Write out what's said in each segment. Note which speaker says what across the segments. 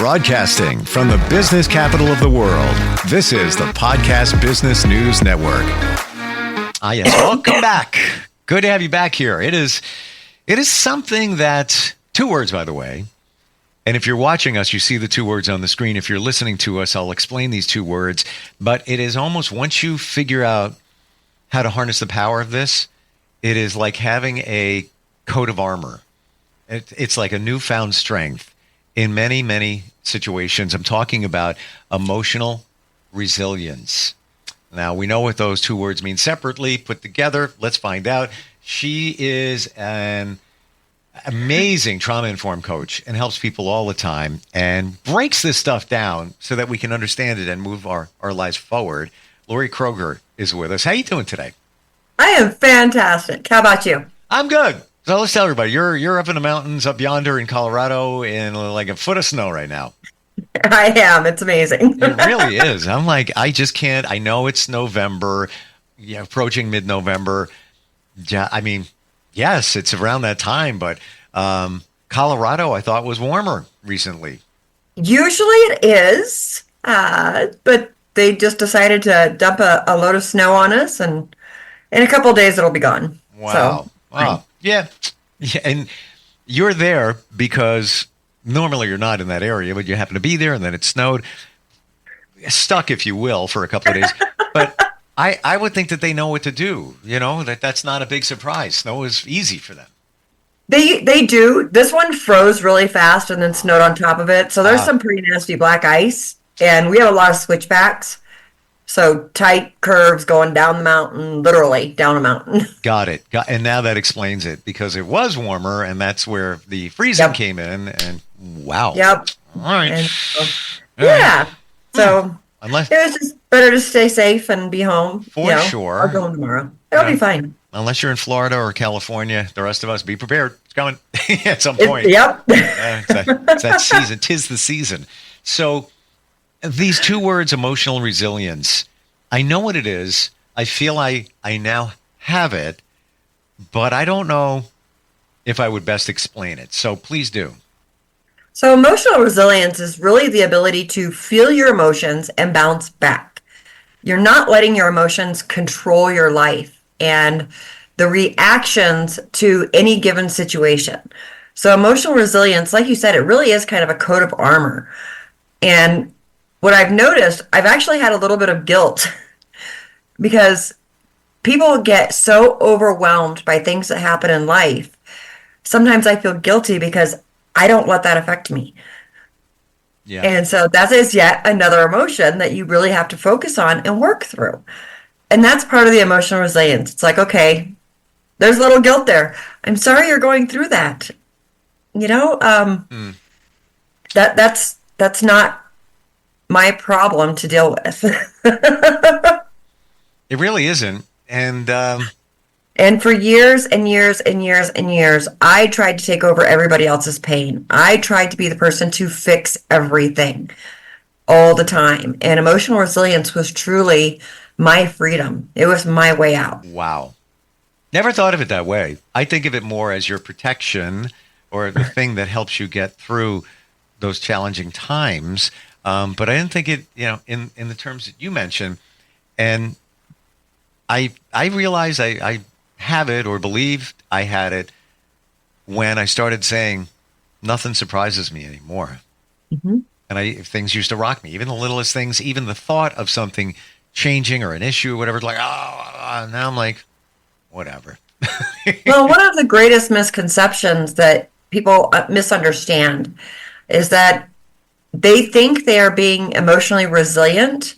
Speaker 1: Broadcasting from the business capital of the world, this is the Podcast Business News Network.
Speaker 2: Yes, welcome back. Good to have you back here. It is something that, 2 words, by the way, and if you're watching us, you see the 2 words on the screen. If you're listening to us, I'll explain these 2 words, but it is almost, once you figure out how to harness the power of this, it is like having a coat of armor. It's like a newfound strength. In many, many situations, I'm talking about emotional resilience. Now, we know what those 2 words mean separately. Put together, let's find out. She is an amazing trauma-informed coach and helps people all the time and breaks this stuff down so that we can understand it and move our lives forward. Laurie Kroeger is with us. How you doing today?
Speaker 3: I am fantastic. How about you?
Speaker 2: I'm good. So let's tell everybody, you're up in the mountains up yonder in Colorado in like a foot of snow right now.
Speaker 3: I am. It's amazing.
Speaker 2: It really is. I'm like, I just can't. I know it's November, approaching mid-November. Yeah, I mean, yes, it's around that time, but Colorado, I thought, was warmer recently.
Speaker 3: Usually it is, but they just decided to dump a load of snow on us, and in a couple of days it'll be gone.
Speaker 2: Wow.
Speaker 3: So,
Speaker 2: Wow. Yeah, and you're there because normally you're not in that area, but you happen to be there, and then it snowed. Stuck, if you will, for a couple of days. But I would think that they know what to do, that's not a big surprise. Snow is easy for them.
Speaker 3: They do. This one froze really fast and then snowed on top of it. So there's some pretty nasty black ice, and we have a lot of switchbacks. So tight curves going down the mountain, literally down a mountain.
Speaker 2: Got it. And now that explains it, because it was warmer, and that's where the freezing came in. And wow.
Speaker 3: Yep.
Speaker 2: All right.
Speaker 3: And so, yeah. So it was just better to stay safe and be home.
Speaker 2: For sure.
Speaker 3: I'll go home tomorrow. It'll be fine.
Speaker 2: Unless you're in Florida or California, the rest of us, be prepared. It's coming at some point.
Speaker 3: Yep.
Speaker 2: It's that season. 'Tis the season. So these 2 words, emotional resilience, I know what it is. I feel I now have it, but I don't know if I would best explain it. So please do.
Speaker 3: So emotional resilience is really the ability to feel your emotions and bounce back. You're not letting your emotions control your life and the reactions to any given situation. So emotional resilience, like you said, it really is kind of a coat of armor. And what I've noticed, I've actually had a little bit of guilt because people get so overwhelmed by things that happen in life. Sometimes I feel guilty because I don't let that affect me. Yeah. And so that is yet another emotion that you really have to focus on and work through. And that's part of the emotional resilience. It's like, okay, there's a little guilt there. I'm sorry you're going through that. That's not my problem to deal with.
Speaker 2: It really isn't.
Speaker 3: And for years and years and years and years, I tried to take over everybody else's pain. I tried to be the person to fix everything all the time. And emotional resilience was truly my freedom. It was my way out.
Speaker 2: Wow. Never thought of it that way. I think of it more as your protection, or the thing that helps you get through those challenging times. But I didn't think it, in the terms that you mentioned. And I realized I have it, or believed I had it, when I started saying, nothing surprises me anymore. Mm-hmm. And things used to rock me, even the littlest things, even the thought of something changing or an issue or whatever, like, now I'm like, whatever.
Speaker 3: Well, one of the greatest misconceptions that people misunderstand is that they think they are being emotionally resilient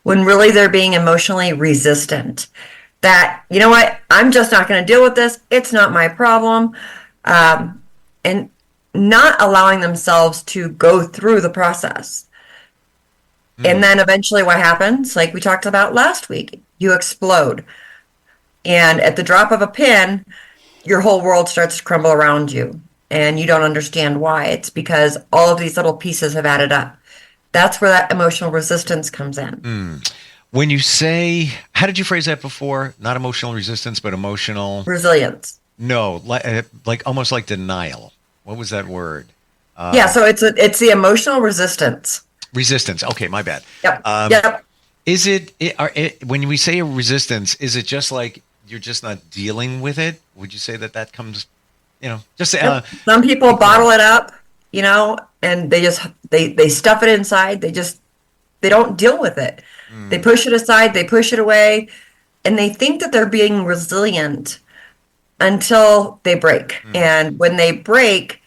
Speaker 3: when really they're being emotionally resistant. That, you know what, I'm just not going to deal with this. It's not my problem. And not allowing themselves to go through the process. And then eventually what happens, like we talked about last week, you explode. And at the drop of a pin, your whole world starts to crumble around you. And you don't understand why. It's because all of these little pieces have added up. That's where that emotional resistance comes in.
Speaker 2: When you say, how did you phrase that before? Not emotional resistance, but emotional...
Speaker 3: resilience.
Speaker 2: No, like almost like denial. What was that word?
Speaker 3: Yeah, so it's the emotional resistance.
Speaker 2: Resistance. Okay, my bad.
Speaker 3: Yep. Yep.
Speaker 2: Is when we say a resistance, is it just like you're just not dealing with it? Would you say that comes, just
Speaker 3: Yep. Some people bottle it up, and they stuff it inside. They don't deal with it. They push it aside, they push it away, and they think that they're being resilient until they break. And when they break,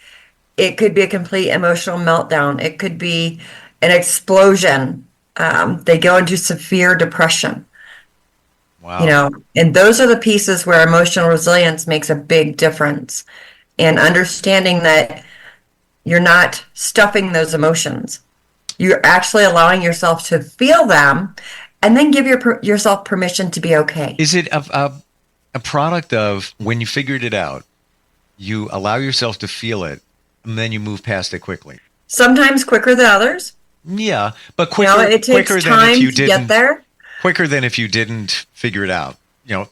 Speaker 3: it could be a complete emotional meltdown. It could be an explosion. They go into severe depression.
Speaker 2: Wow.
Speaker 3: And those are the pieces where emotional resilience makes a big difference. And understanding that you're not stuffing those emotions. You're actually allowing yourself to feel them and then give yourself permission to be okay.
Speaker 2: Is it a product of when you figured it out, you allow yourself to feel it, and then you move past it quickly?
Speaker 3: Sometimes quicker than others.
Speaker 2: Yeah, but quicker.
Speaker 3: It takes
Speaker 2: quicker
Speaker 3: time
Speaker 2: than if you
Speaker 3: to
Speaker 2: didn't,
Speaker 3: get there.
Speaker 2: Quicker than if you didn't figure it out.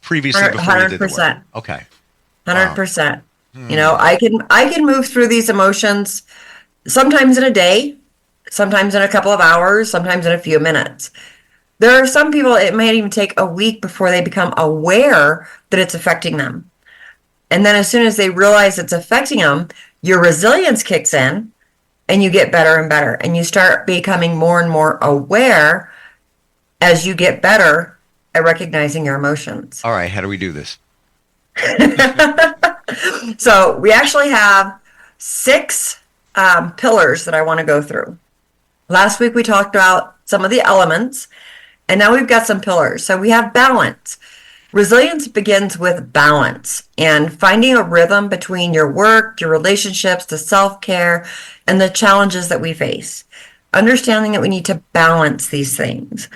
Speaker 2: Previously before you did the work. Okay.
Speaker 3: 100%. I can move through these emotions sometimes in a day, sometimes in a couple of hours, sometimes in a few minutes. There are some people, it might even take a week before they become aware that it's affecting them. And then as soon as they realize it's affecting them, your resilience kicks in and you get better and better. And you start becoming more and more aware as you get better at recognizing your emotions.
Speaker 2: All right. How do we do this?
Speaker 3: So we actually have 6 pillars that I want to go through. Last week we talked about some of the elements, and now we've got some pillars. So we have balance. Resilience begins with balance and finding a rhythm between your work, your relationships, the self-care, and the challenges that we face. Understanding that we need to balance these things.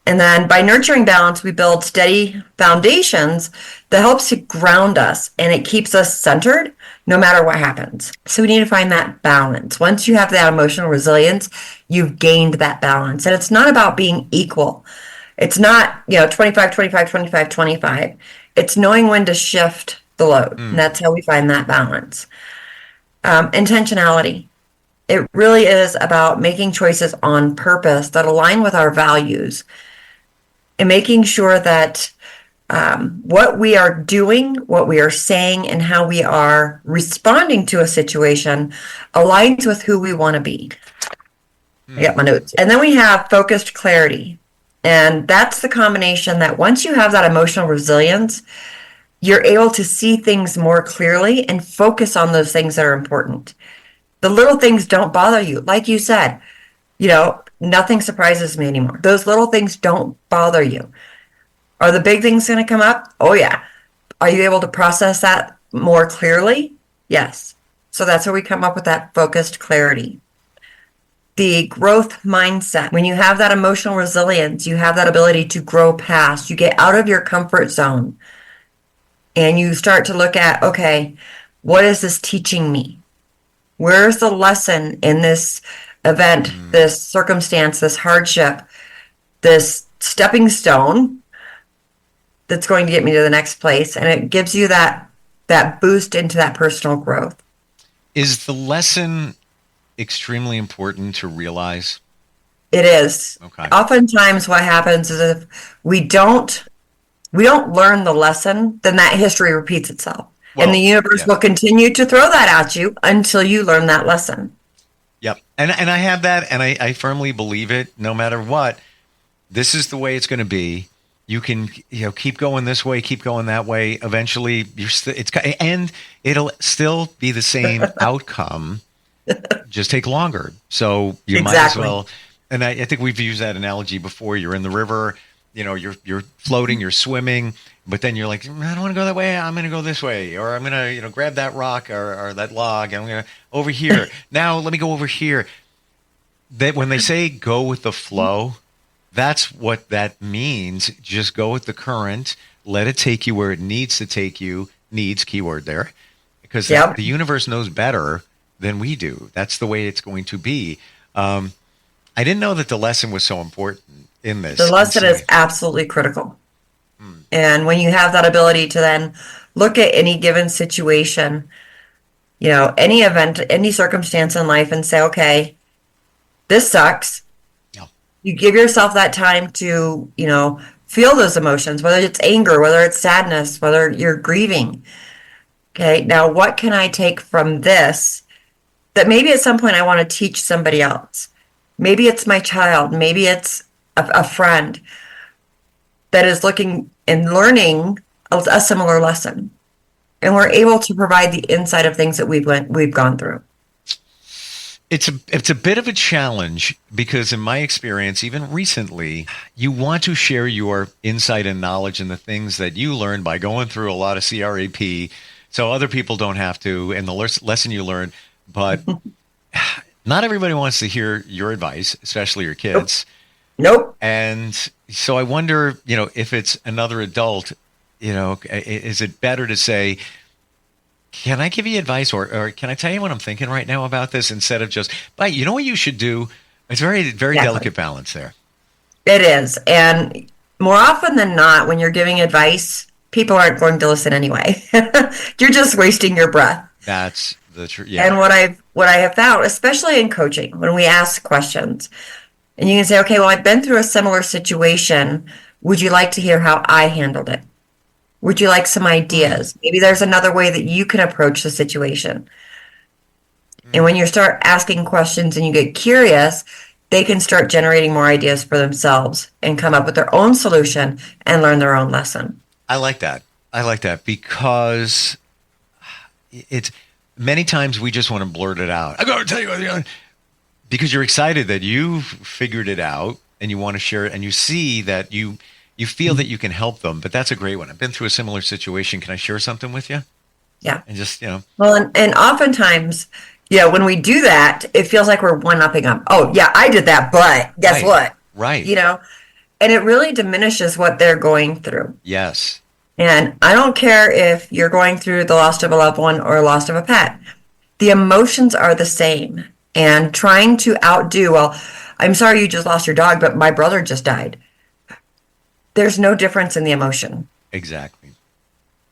Speaker 3: And then by nurturing balance, we build steady foundations that helps to ground us, and it keeps us centered no matter what happens. So we need to find that balance. Once you have that emotional resilience, you've gained that balance. And it's not about being equal. It's not, 25, 25, 25, 25. It's knowing when to shift the load. And that's how we find that balance. Intentionality. It really is about making choices on purpose that align with our values and making sure that what we are doing, what we are saying, and how we are responding to a situation aligns with who we want to be. I got my notes. And then we have focused clarity. And that's the combination that once you have that emotional resilience, you're able to see things more clearly and focus on those things that are important. The little things don't bother you. Like you said, nothing surprises me anymore. Those little things don't bother you. Are the big things going to come up? Oh, yeah. Are you able to process that more clearly? Yes. So that's where we come up with that focused clarity. The growth mindset. When you have that emotional resilience, you have that ability to grow past. You get out of your comfort zone and you start to look at, okay, what is this teaching me? Where's the lesson in this event, this circumstance, this hardship, this stepping stone that's going to get me to the next place? And it gives you that boost into that personal growth.
Speaker 2: Is the lesson extremely important to realize?
Speaker 3: It is.
Speaker 2: Okay.
Speaker 3: Oftentimes what happens is if we don't learn the lesson, then that history repeats itself. Well, and the universe will continue to throw that at you until you learn that lesson.
Speaker 2: Yep. And I have that, and I firmly believe it. No matter what, this is the way it's going to be. You can keep going this way, keep going that way. Eventually, and it'll still be the same outcome, just take longer. So you might as well. And I think we've used that analogy before. You're in the river, you're floating, you're swimming, but then you're like, I don't want to go that way. I'm going to go this way, or I'm going to grab that rock or that log. And I'm going to over here. Now let me go over here. That when they say go with the flow, that's what that means. Just go with the current. Let it take you where it needs to take you. Needs, keyword there, because the universe knows better than we do. That's the way it's going to be. I didn't know that the lesson was so important in this.
Speaker 3: The lesson is absolutely critical. And when you have that ability to then look at any given situation, any event, any circumstance in life and say, okay, this sucks.
Speaker 2: Yeah.
Speaker 3: You give yourself that time to, feel those emotions, whether it's anger, whether it's sadness, whether you're grieving. Okay, now what can I take from this that maybe at some point I want to teach somebody else? Maybe it's my child, maybe it's a friend that is looking and learning a similar lesson. And we're able to provide the insight of things that we've gone through.
Speaker 2: It's a bit of a challenge because in my experience, even recently, you want to share your insight and knowledge and the things that you learned by going through a lot of CRAP so other people don't have to, and the lesson you learned. But not everybody wants to hear your advice, especially your kids.
Speaker 3: Nope.
Speaker 2: And so I wonder, if it's another adult, is it better to say, can I give you advice or can I tell you what I'm thinking right now about this instead of just, but you know what you should do? It's very, very delicate balance there.
Speaker 3: It is. And more often than not, when you're giving advice, people aren't going to listen anyway. You're just wasting your breath.
Speaker 2: That's the truth. Yeah.
Speaker 3: And what I have found, especially in coaching, when we ask questions, and you can say, okay, well, I've been through a similar situation. Would you like to hear how I handled it? Would you like some ideas? Maybe there's another way that you can approach the situation. And when you start asking questions and you get curious, they can start generating more ideas for themselves and come up with their own solution and learn their own lesson.
Speaker 2: I like that because it's many times we just want to blurt it out. I'm going to tell you because you're excited that you figured it out and you want to share it and you see that you feel that you can help them, but that's a great one. I've been through a similar situation. Can I share something with you?
Speaker 3: Yeah.
Speaker 2: And just,
Speaker 3: Well, and oftentimes, when we do that, it feels like we're one-upping them. Oh, yeah, I did that, but guess what?
Speaker 2: Right.
Speaker 3: And it really diminishes what they're going through.
Speaker 2: Yes.
Speaker 3: And I don't care if you're going through the loss of a loved one or loss of a pet. The emotions are the same. And trying to outdo, well, I'm sorry you just lost your dog, but my brother just died. There's no difference in the emotion.
Speaker 2: Exactly.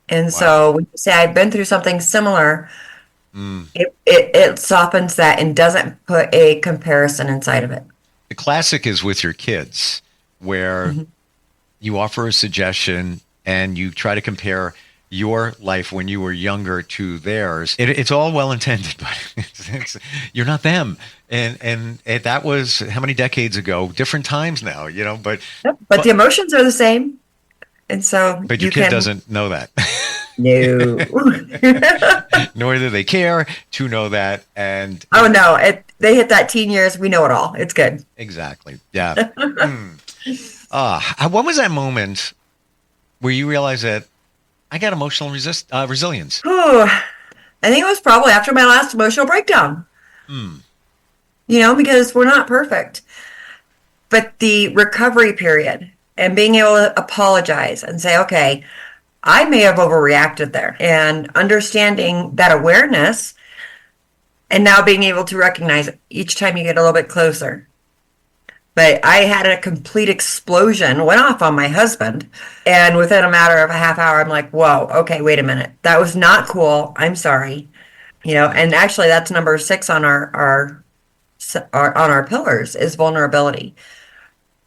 Speaker 3: And so when you say, I've been through something similar, it softens that and doesn't put a comparison inside of it.
Speaker 2: The classic is with your kids where you offer a suggestion and you try to compare your life when you were younger to theirs. It's all well intended, but you're not them. And that was how many decades ago? Different times now, But
Speaker 3: the emotions are the same, and so.
Speaker 2: But your kid doesn't know that.
Speaker 3: No.
Speaker 2: Nor do they care to know that. And
Speaker 3: oh no, they hit that teen years. We know it all. It's good.
Speaker 2: Exactly. Yeah. What was that moment where you realized that I got emotional resilience?
Speaker 3: I think it was probably after my last emotional breakdown. Because we're not perfect. But the recovery period and being able to apologize and say, okay, I may have overreacted there, and understanding that awareness and now being able to recognize it each time you get a little bit closer. But I had a complete explosion, went off on my husband. And within a matter of a half hour, I'm like, whoa, okay, wait a minute. That was not cool. I'm sorry. And actually that's number 6 on our pillars is vulnerability.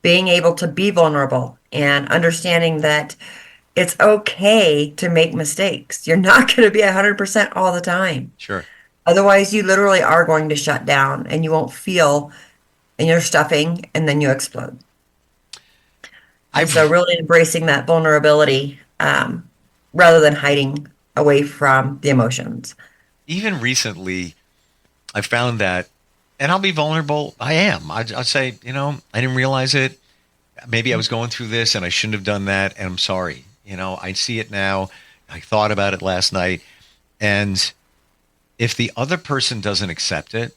Speaker 3: Being able to be vulnerable and understanding that it's okay to make mistakes. You're not going to be 100% all the time.
Speaker 2: Sure.
Speaker 3: Otherwise, you literally are going to shut down and you won't feel, and you're stuffing, and then you explode. So really embracing that vulnerability rather than hiding away from the emotions.
Speaker 2: Even recently, I found that, and I'll be vulnerable. I am. I'll say, I didn't realize it. Maybe I was going through this and I shouldn't have done that. And I'm sorry. I see it now. I thought about it last night. And if the other person doesn't accept it,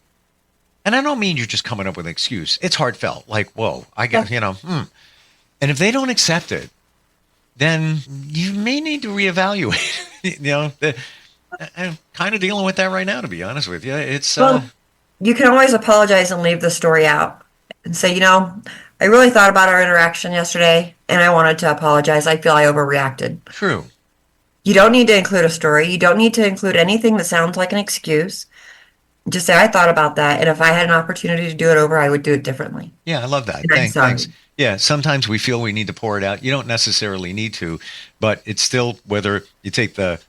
Speaker 2: and I don't mean you're just coming up with an excuse. It's heartfelt. Like, whoa, I got, And if they don't accept it, then you may need to reevaluate. I'm kind of dealing with that right now, to be honest with you. It's
Speaker 3: you can always apologize and leave the story out and say, I really thought about our interaction yesterday and I wanted to apologize. I feel I overreacted.
Speaker 2: True.
Speaker 3: You don't need to include a story. You don't need to include anything that sounds like an excuse. Just say, I thought about that, and if I had an opportunity to do it over, I would do it differently.
Speaker 2: Yeah, I love that.
Speaker 3: And I'm sorry.
Speaker 2: Thanks. Yeah, sometimes we feel we need to pour it out. You don't necessarily need to, but it's still, whether you take the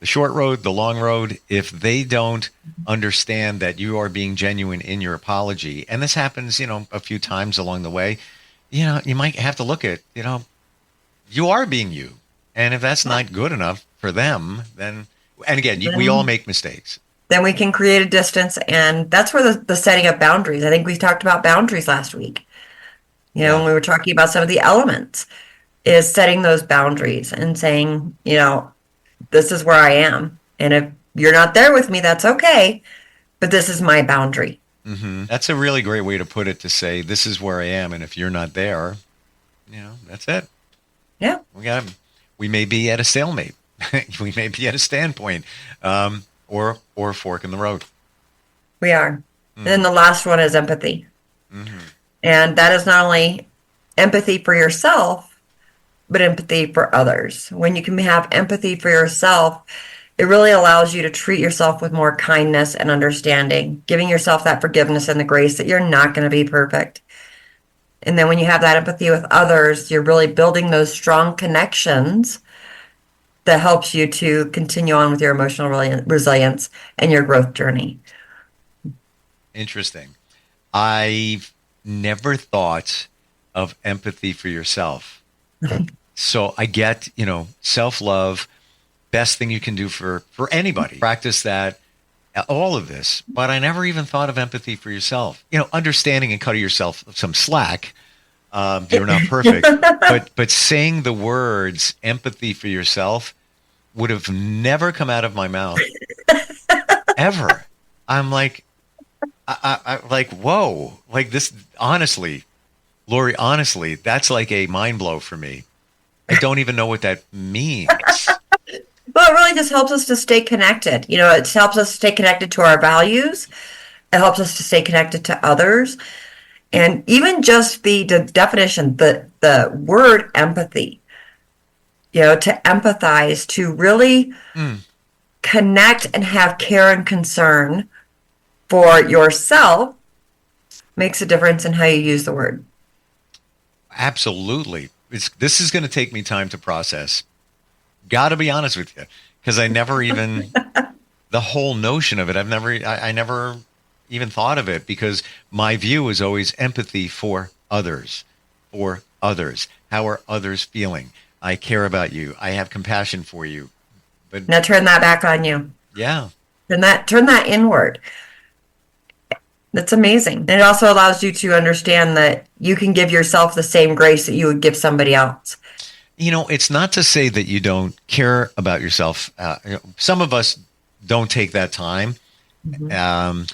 Speaker 2: short road, the long road, if they don't understand that you are being genuine in your apology, and this happens, a few times along the way, you might have to look at, you are being you. And if that's not good enough for them, then, and again, we all make mistakes.
Speaker 3: Then we can create a distance, and that's where the setting of boundaries. I think we talked about boundaries last week. When we were talking about some of the elements, is setting those boundaries and saying, this is where I am. And if you're not there with me, that's okay. But this is my boundary.
Speaker 2: Mm-hmm. That's a really great way to put it, to say, this is where I am. And if you're not there, that's it.
Speaker 3: Yeah.
Speaker 2: We may be at a stalemate. We may be at a standpoint. Or a fork in the road.
Speaker 3: We are. Mm-hmm. And then the last one is empathy. Mm-hmm. And that is not only empathy for yourself, but empathy for others. When you can have empathy for yourself, it really allows you to treat yourself with more kindness and understanding, giving yourself that forgiveness and the grace that you're not going to be perfect. And then when you have that empathy with others, you're really building those strong connections that helps you to continue on with your emotional resilience and your growth journey.
Speaker 2: Interesting. I've never thought of empathy for yourself. So I get, self-love, best thing you can do for anybody. Practice that, all of this, but I never even thought of empathy for yourself. Understanding and cutting yourself some slack. You're not perfect, but saying the words empathy for yourself would have never come out of my mouth ever. I'm like, I like, whoa, like this, honestly, Laurie, honestly, that's like a mind blow for me. I don't even know what that means.
Speaker 3: Well, it really just helps us to stay connected. It helps us stay connected to our values. It helps us to stay connected to others. And even just the definition, the word empathy, to empathize, to really connect and have care and concern for yourself makes a difference in how you use the word.
Speaker 2: Absolutely. This is going to take me time to process. Got to be honest with you, because I never even, the whole notion of it, I never even thought of it, because my view is always empathy for others. How are others feeling? I care about you. I have compassion for you. But
Speaker 3: now turn that back on you.
Speaker 2: Yeah.
Speaker 3: Turn that inward. That's amazing. And it also allows you to understand that you can give yourself the same grace that you would give somebody else.
Speaker 2: It's not to say that you don't care about yourself. Some of us don't take that time and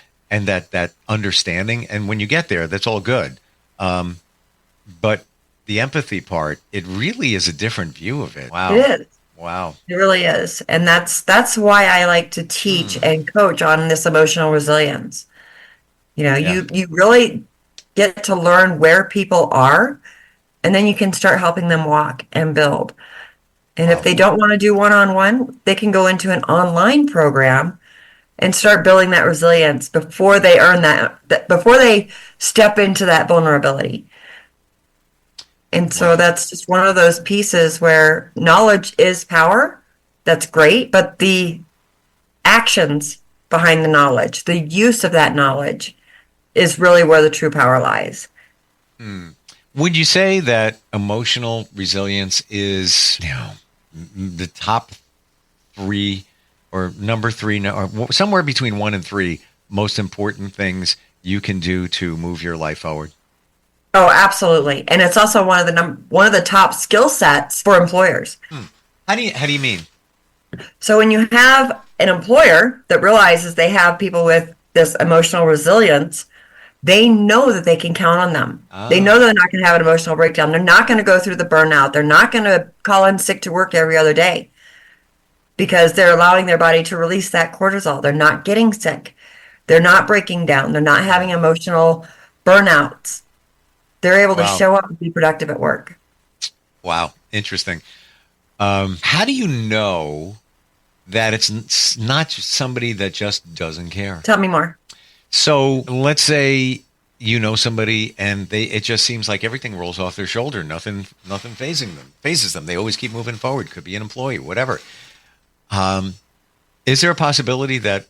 Speaker 2: that understanding. And when you get there, that's all good. But the empathy part, it really is a different view of it. Wow.
Speaker 3: It is.
Speaker 2: Wow.
Speaker 3: It really is. And that's why I like to teach and coach on this emotional resilience. You really get to learn where people are, and then you can start helping them walk and build. And if they don't want to do one-on-one, they can go into an online program and start building that resilience before they earn that before they step into that vulnerability. And so that's just one of those pieces where knowledge is power. That's great. But the actions behind the knowledge, the use of that knowledge, is really where the true power lies.
Speaker 2: Would you say that emotional resilience is the top 3 or number 3, or somewhere between 1 and 3 most important things you can do to move your life forward?
Speaker 3: Oh, absolutely. And it's also one of the top skill sets for employers.
Speaker 2: How do you mean?
Speaker 3: So when you have an employer that realizes they have people with this emotional resilience, they know that they can count on them. They know they're not going to have an emotional breakdown. They're not going to go through the burnout. They're not going to call in sick to work every other day, because they're allowing their body to release that cortisol. They're not getting sick. They're not breaking down. They're not having emotional burnouts. They're able to show up and be productive at work.
Speaker 2: Wow. Interesting. How do you know that it's not just somebody that just doesn't care?
Speaker 3: Tell me more.
Speaker 2: So let's say you know somebody and it just seems like everything rolls off their shoulder. Nothing phases them. They always keep moving forward. Could be an employee, whatever. Is there a possibility that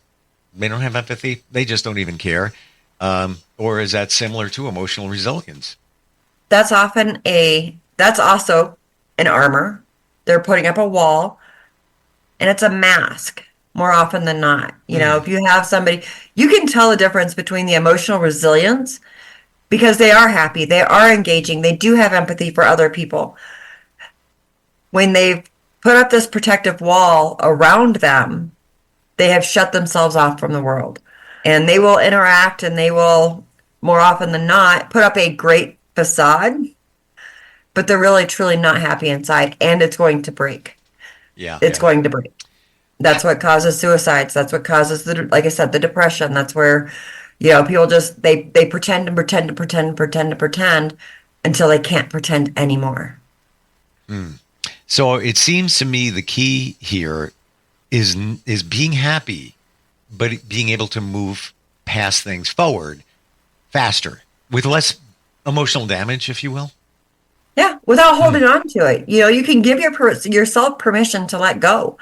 Speaker 2: they don't have empathy? They just don't even care. Or is that similar to emotional resilience?
Speaker 3: That's also an armor. They're putting up a wall, and it's a mask more often than not. You know, if you have somebody, you can tell the difference between the emotional resilience because they are happy, they are engaging, they do have empathy for other people. When they've put up this protective wall around them, they have shut themselves off from the world. And they will interact, and they will, more often than not, put up a great facade, but they're really, truly not happy inside, and it's going to break. It's going to break. That's what causes suicides. That's what causes, like I said, the depression. That's where, people just, they pretend and pretend and pretend and pretend and pretend until they can't pretend anymore.
Speaker 2: So it seems to me the key here is being happy, but being able to move past things forward faster with less emotional damage, if you will.
Speaker 3: Yeah, without holding on to it. You can give yourself permission to let go.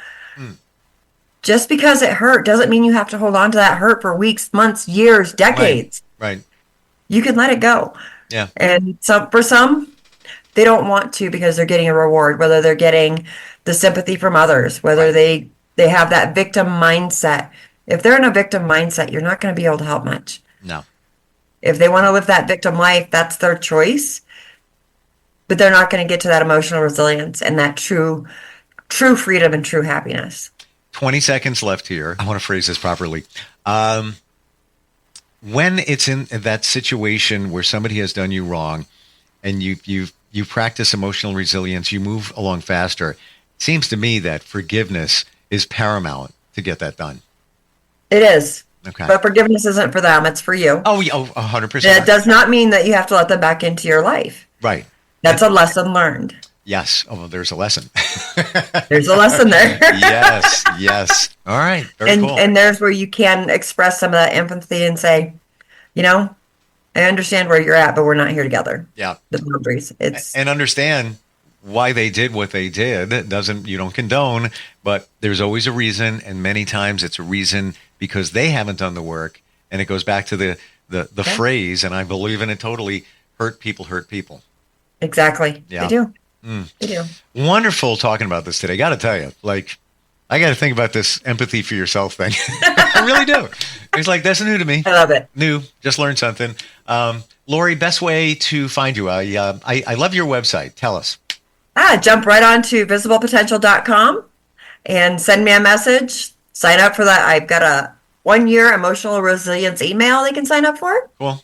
Speaker 3: Just because it hurt doesn't mean you have to hold on to that hurt for weeks, months, years, decades.
Speaker 2: Right.
Speaker 3: You can let it go.
Speaker 2: Yeah.
Speaker 3: And for some, they don't want to because they're getting a reward, whether they're getting the sympathy from others, whether they have that victim mindset. If they're in a victim mindset, you're not going to be able to help much.
Speaker 2: No.
Speaker 3: If they want to live that victim life, that's their choice. But they're not going to get to that emotional resilience and that true freedom and true happiness.
Speaker 2: 20 seconds left here. I want to phrase this properly. When it's in that situation where somebody has done you wrong and you practice emotional resilience, you move along faster. It seems to me that forgiveness is paramount to get that done.
Speaker 3: It is.
Speaker 2: Okay.
Speaker 3: But forgiveness isn't for them. It's for you.
Speaker 2: Oh, 100%.
Speaker 3: It does not mean that you have to let them back into your life.
Speaker 2: Right.
Speaker 3: That's a lesson learned.
Speaker 2: Yes. Oh, there's a lesson.
Speaker 3: There's a lesson there.
Speaker 2: Yes. All right. Very cool.
Speaker 3: And there's where you can express some of that empathy and say, I understand where you're at, but we're not here together.
Speaker 2: Yeah.
Speaker 3: The boundaries.
Speaker 2: And understand why they did what they did. You don't condone, but there's always a reason. And many times it's a reason because they haven't done the work. And it goes back to the phrase, and I believe in it totally, hurt people.
Speaker 3: Exactly.
Speaker 2: Yeah.
Speaker 3: They do. They do.
Speaker 2: Wonderful talking about this today. Got to tell you, I got to think about this empathy for yourself thing. I really do. It's that's new to me.
Speaker 3: I love it.
Speaker 2: New. Just learned something. Laurie, best way to find you. I love your website. Tell us.
Speaker 3: Jump right on to visiblepotential.com and send me a message. Sign up for that. I've got a 1-year emotional resilience email they can sign up for.
Speaker 2: Cool.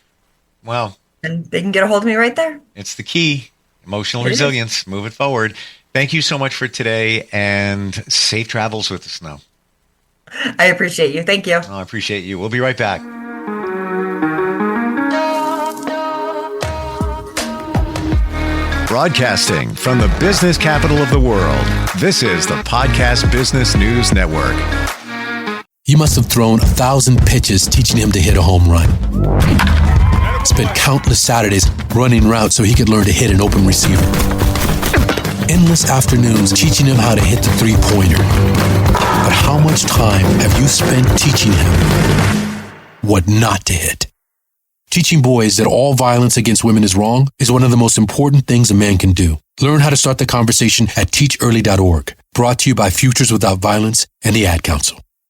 Speaker 2: Wow.
Speaker 3: And they can get a hold of me right there.
Speaker 2: It's the key. Emotional resilience. Move it forward. Thank you so much for today, and safe travels with us now.
Speaker 3: I appreciate you. Thank you.
Speaker 2: Oh, I appreciate you. We'll be right back.
Speaker 1: Broadcasting from the business capital of the world, this is the Podcast Business News Network.
Speaker 4: You must have thrown 1,000 pitches teaching him to hit a home run. Spent countless Saturdays running routes so he could learn to hit an open receiver. Endless afternoons teaching him how to hit the three-pointer. But how much time have you spent teaching him what not to hit? Teaching boys that all violence against women is wrong is one of the most important things a man can do. Learn how to start the conversation at teachearly.org. Brought to you by Futures Without Violence and the Ad Council.